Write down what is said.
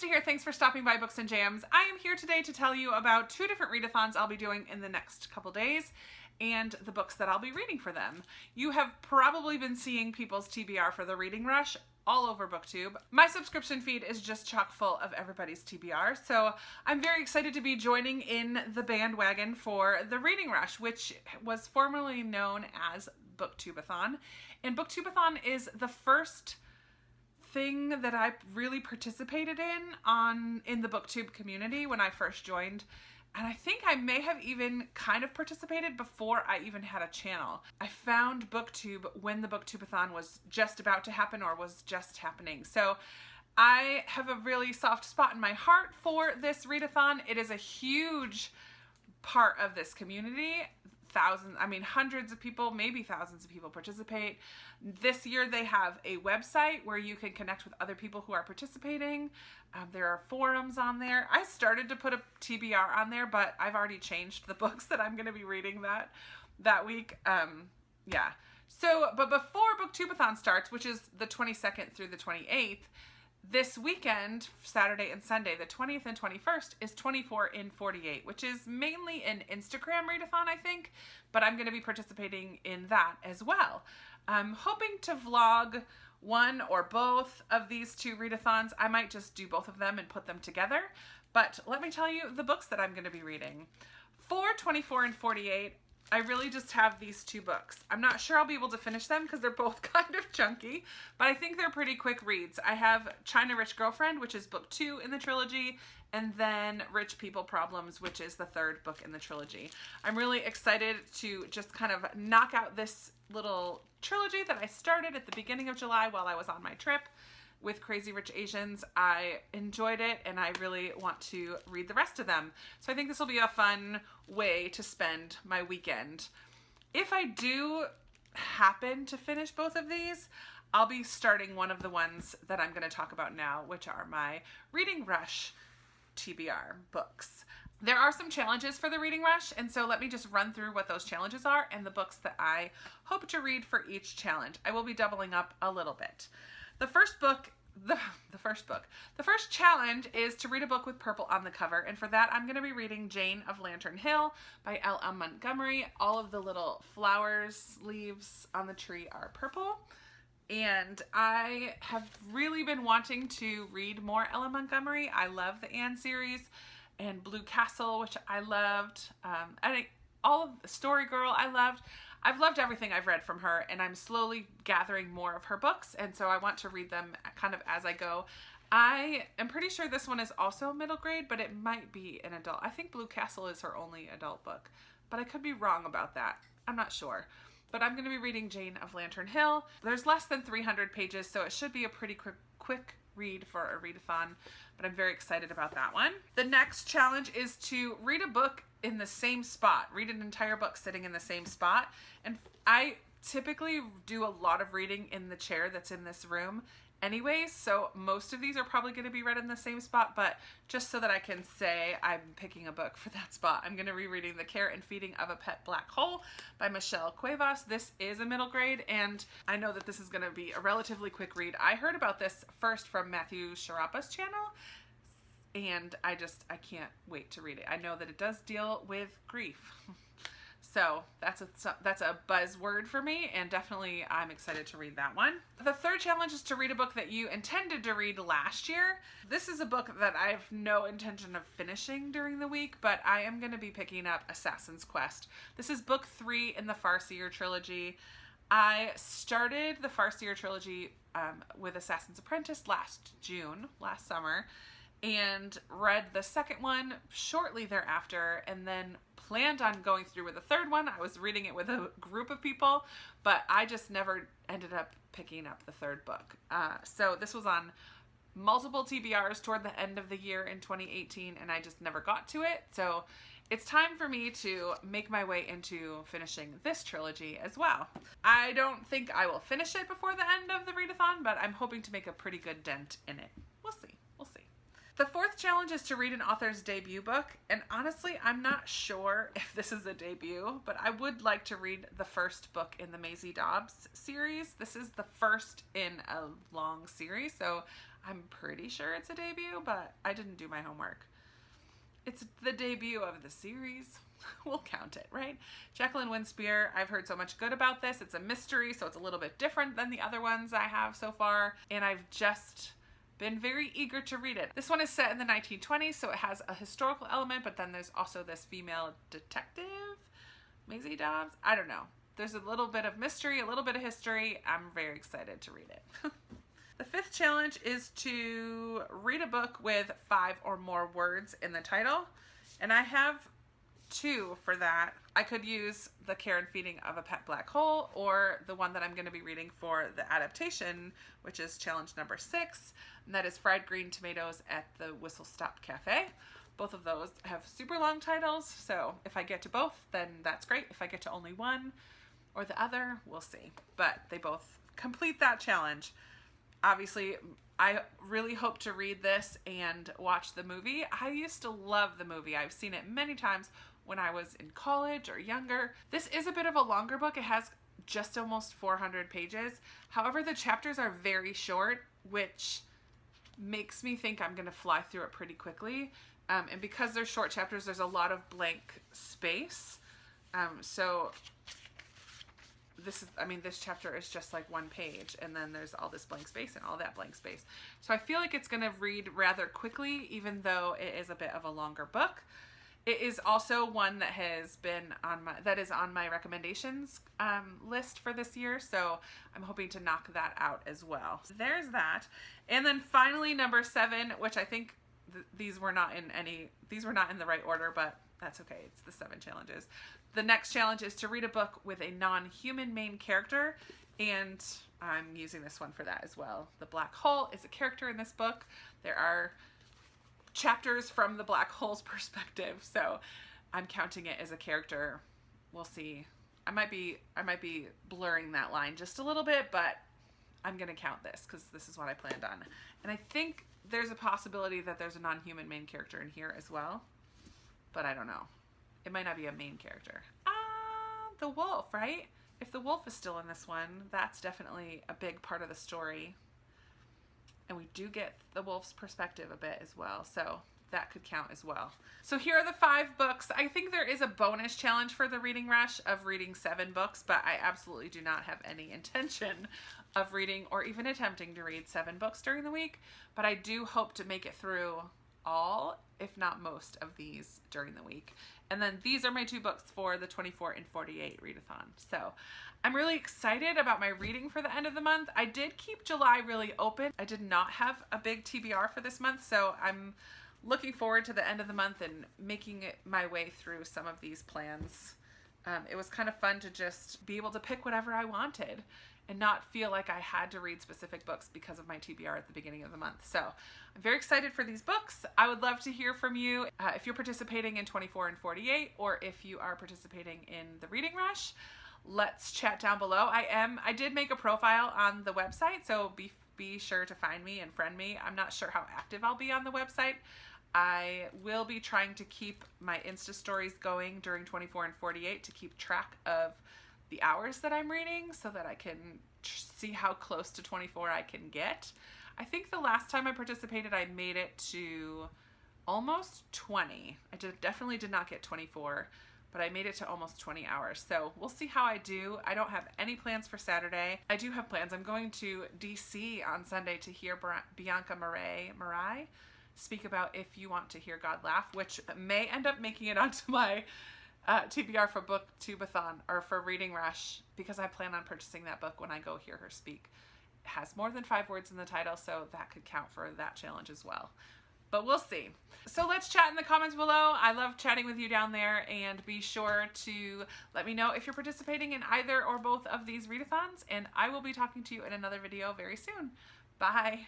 Krista here. Thanks for stopping by Books and Jams. I am here today to tell you about 2 different readathons I'll be doing in the next couple days and the books that I'll be reading for them. You have probably been seeing people's TBR for the Reading Rush all over BookTube. My subscription feed is just chock full of everybody's TBR, so I'm very excited to be joining in the bandwagon for the Reading Rush, which was formerly known as BookTubeathon. And BookTubeathon is the first thing that I really participated in the BookTube community when I first joined. And I think I may have even kind of participated before I even had a channel. I found BookTube when the BookTubeathon was just about to happen or was just happening. So I have a really soft spot in my heart for this readathon. It is a huge part of this community. Hundreds of people, maybe thousands of people participate. This year they have a website where you can connect with other people who are participating. There are forums on there. I started to put a TBR on there, but I've already changed the books that I'm going to be reading that week. But before BookTubeathon starts, which is the 22nd through the 28th, this weekend, Saturday and Sunday, the 20th and 21st, is 24 in 48, which is mainly an Instagram readathon, I think, but I'm going to be participating in that as well. I'm hoping to vlog one or both of these 2 readathons. I might just do both of them and put them together, but let me tell you the books that I'm going to be reading. For 24 and 48, I really just have these 2 books. I'm not sure I'll be able to finish them because they're both kind of chunky, but I think they're pretty quick reads. I have China Rich Girlfriend, which is book 2 in the trilogy, and then Rich People Problems, which is the 3rd book in the trilogy. I'm really excited to just kind of knock out this little trilogy that I started at the beginning of July while I was on my trip with Crazy Rich Asians. I enjoyed it and I really want to read the rest of them. So I think this will be a fun way to spend my weekend. If I do happen to finish both of these, I'll be starting one of the ones that I'm going to talk about now, which are my Reading Rush TBR books. There are some challenges for the Reading Rush, and so let me just run through what those challenges are and the books that I hope to read for each challenge. I will be doubling up a little bit. The first challenge is to read a book with purple on the cover, and for that I'm going to be reading Jane of Lantern Hill by L.M. Montgomery. All of the little flowers, leaves on the tree are purple, and I have really been wanting to read more L.M. Montgomery. I love the Anne series and Blue Castle, which I loved, all of Story Girl I loved. I've loved everything I've read from her, and I'm slowly gathering more of her books, and so I want to read them kind of as I go. I am pretty sure this one is also middle grade, but it might be an adult. I think Blue Castle is her only adult book, but I could be wrong about that. I'm not sure. But I'm going to be reading Jane of Lantern Hill. There's less than 300 pages, so it should be a pretty quick read for a readathon, but I'm very excited about that one. The next challenge is to read a book in the same spot, read an entire book sitting in the same spot. And I typically do a lot of reading in the chair that's in this room anyways, so most of these are probably going to be read in the same spot, but just so that I can say I'm picking a book for that spot, I'm going to be reading The Care and Feeding of a Pet Black Hole by Michelle Cuevas. This is a middle grade, and I know that this is going to be a relatively quick read. I heard about this first from Matthew Sharapa's channel, and I can't wait to read it. I know that it does deal with grief. So that's a buzzword for me, and definitely I'm excited to read that one. The third challenge is to read a book that you intended to read last year. This is a book that I have no intention of finishing during the week, but I am going to be picking up Assassin's Quest. This is book 3 in the Farseer trilogy. I started the Farseer trilogy with Assassin's Apprentice last summer, and read the second one shortly thereafter, and then planned on going through with the third one. I was reading it with a group of people, but I just never ended up picking up the third book. So this was on multiple TBRs toward the end of the year in 2018, and I just never got to it. So it's time for me to make my way into finishing this trilogy as well. I don't think I will finish it before the end of the readathon, but I'm hoping to make a pretty good dent in it. We'll see. The fourth challenge is to read an author's debut book, and honestly, I'm not sure if this is a debut, but I would like to read the first book in the Maisie Dobbs series. This is the first in a long series, so I'm pretty sure it's a debut, but I didn't do my homework. It's the debut of the series. We'll count it, right? Jacqueline Winspear, I've heard so much good about this. It's a mystery, so it's a little bit different than the other ones I have so far, and I've just been very eager to read it. This one is set in the 1920s, so it has a historical element, but then there's also this female detective, Maisie Dobbs. I don't know. There's a little bit of mystery, a little bit of history. I'm very excited to read it. The fifth challenge is to read a book with 5 or more words in the title, and I have 2 for that. I could use The Care and Feeding of a Pet Black Hole, or the one that I'm going to be reading for the adaptation, which is challenge number 6, and that is Fried Green Tomatoes at the Whistle Stop Cafe. Both of those have super long titles, so if I get to both, then that's great. If I get to only one or the other, we'll see. But they both complete that challenge. Obviously, I really hope to read this and watch the movie. I used to love the movie. I've seen it many times when I was in college or younger. This is a bit of a longer book. It has just almost 400 pages. However, the chapters are very short, which makes me think I'm going to fly through it pretty quickly. And because they're short chapters, there's a lot of blank space. So this chapter is just like 1 page, and then there's all this blank space and all that blank space. So I feel like it's going to read rather quickly, even though it is a bit of a longer book. It is also one that has been on my recommendations list for this year, so I'm hoping to knock that out as well. So there's that. And then finally, number 7, which I think these were not in the right order, but that's okay. It's the 7 challenges. The next challenge is to read a book with a non-human main character, and I'm using this one for that as well. The Black Hole is a character in this book. There are chapters from the Black Hole's perspective, so I'm counting it as a character. We'll see. I might be blurring that line just a little bit, but I'm gonna count this because this is what I planned on. And I think there's a possibility that there's a non-human main character in here as well, but I don't know. It might not be a main character. The wolf, right? If the wolf is still in this one, that's definitely a big part of the story. And we do get the wolf's perspective a bit as well, so that could count as well. So here are the 5 books. I think there is a bonus challenge for the Reading Rush of reading 7 books, but I absolutely do not have any intention of reading or even attempting to read 7 books during the week, but I do hope to make it through all, if not most, of these during the week. And then these are my 2 books for the 24 and 48 readathon. So I'm really excited about my reading for the end of the month. I did keep July really open. I did not have a big TBR for this month, so I'm looking forward to the end of the month and making my way through some of these plans. It was kind of fun to just be able to pick whatever I wanted and not feel like I had to read specific books because of my TBR at the beginning of the month. So I'm very excited for these books. I would love to hear from you if you're participating in 24 and 48, or if you are participating in the Reading Rush. Let's chat down below. I did make a profile on the website, so be sure to find me and friend me. I'm not sure how active I'll be on the website. I will be trying to keep my Insta stories going during 24 and 48 to keep track of the hours that I'm reading so that I can see how close to 24 I can get. I think the last time I participated, I made it to almost 20. I definitely did not get 24, but I made it to almost 20 hours. So we'll see how I do. I don't have any plans for Saturday. I do have plans. I'm going to DC on Sunday to hear Bianca Marais speak about If You Want to Hear God Laugh, which may end up making it onto my TBR for Booktubeathon, or for Reading Rush, because I plan on purchasing that book when I go hear her speak. It has more than 5 words in the title, so that could count for that challenge as well. But we'll see. So let's chat in the comments below. I love chatting with you down there, and be sure to let me know if you're participating in either or both of these readathons, and I will be talking to you in another video very soon. Bye.